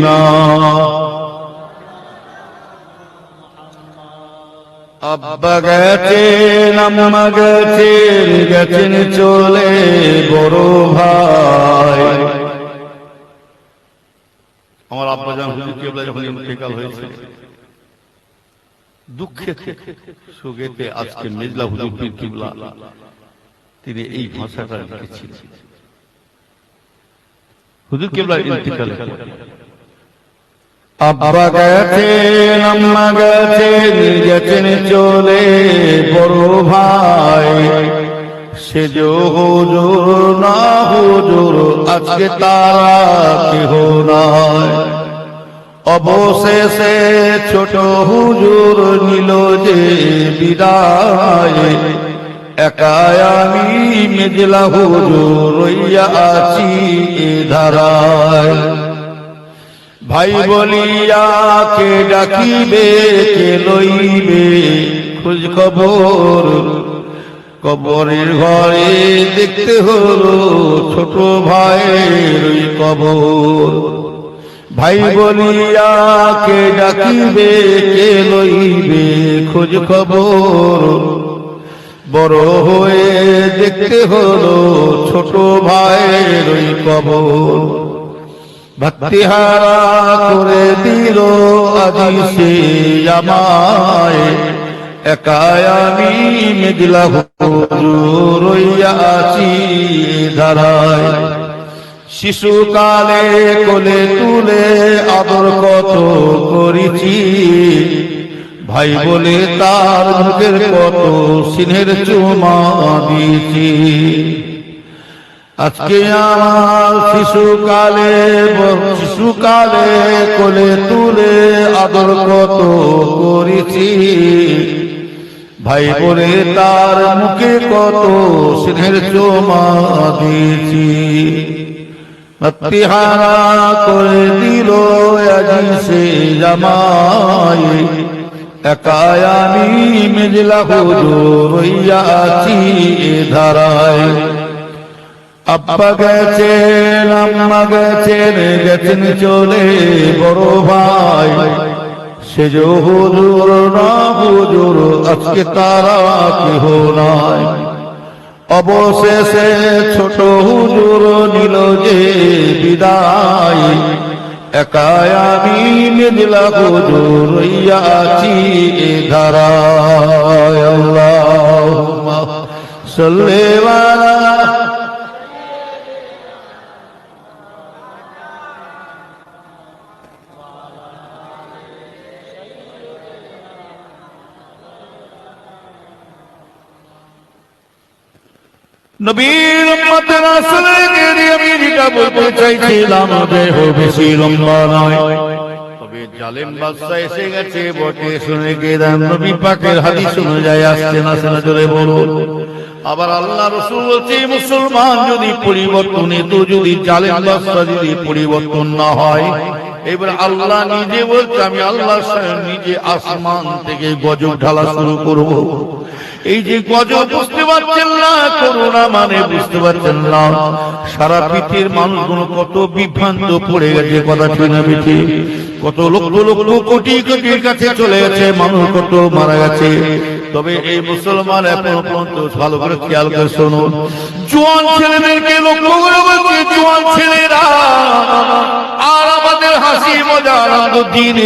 না। আব্বা গেছেন আম্মা গেছেন গেছেন চলে বড় ভাই। আমার আব্বা জান হুজুর কেবলা যখন ইন্তেকাল হয়েছে দুঃখে সুখেতে আজকে মেজলা হুজুর পীর কিবলা তিনি এই ভাষাটা লিখেছিলেন। হুজুর কেবলার ইন্তেকালের পর আব্বা গেছেন আম্মা গেছেন গেছেন চলে বড় ভাই। সে যে হুজুর না হুজুর আজকে তারা কেহ নাই। অবশেষে ছোট হুজুর নিল যে বিদায়। একাই আমি মেজলা হুজুর রইয়া আছি এ ধারায়। ভাই বলিয়া কে ডাকিবে কে লইবে খোঁজ খবর। কবরের ঘরে দেখতে হলো ছোট ভাইয়ের ওই কবর। ভাই বলিয়া কে ডাকিবে কে লইবে খোঁজ খবর। বড় হয়ে দেখতে হলো ছোট ভাইয়ের ওই কবর। ভক্তিহারা করে দিল আজি সে আমায়। একাই আমি মেজলা হুজুর রইয়া আছি ধারায়। শিশুকালে কোলে তুলে আদর কত করেছি। ভাই বলে তার মুখের কত স্নেহের চুমা দিয়েছি। আজকে আমার শিশুকালে কোলে তুলে আদর কত করেছি। ভাই বলে তার মুখে কত স্নেহের চুমা দিয়েছি। ভক্তিহারা করে দিল আজি সে জামাই। একাই আমি মেজলা হুজুর রইয়া আছি এ ধারায়। আব্বা গেছেন আম্মা গেছেন গেছেন চলে বড় ভাই। সে যে হুজুর না হুজুর আজকে তারা কেহ নাই। অবশেষে ছোট হুজুর নিল যে বিদায়। একাই আমি মেজলা হুজুর রইয়া আছি এ ধারায়। আল্লাহুম্মা সাল্লি আলা নবীর উম্মতের রাসূলকে দিয়ে আমি যেটা বলতে চাইছিলাম দেহ বেশি লম্বা নয়। তবে জালেম বাদশা এসে গেছে বটে শুনে গেলাম নবী পাকের হাদিস অনুযায়ী আসছে না শোনা জোরে বলুন। আবার আল্লাহ রাসূল বলছে মুসলমান যদি পরিবর্তনে তো যদি জালেম বাদশা যদি পরিবর্তন না হয়। এবার আল্লাহ নিজে বলছে আমি আল্লাহ নিজে আসমান থেকে গজব ঢালা শুরু করব। এই যে গজব বুঝতে পারছেন না, করোনা মানে বুঝতে পারছেন না। সারা পৃথিবীর মানুষগুলো কত বিভ্রান্ত পড়ে গেছে, কথা ঠিক না বেঠি? কত লক্ষ লক্ষ কোটি কোটির কাছে চলে গেছে, মানুষ কত মারা গেছে। তবে এই মুসলমান এখনো পর্যন্ত ভালো করে খেয়াল করে শুনুন, জোয়ান ছেলেদেরকে লক্ষ্য করে বলছে জোয়ান ছেলেরা আর আমাদের হাসি মজা আনন্দ দিন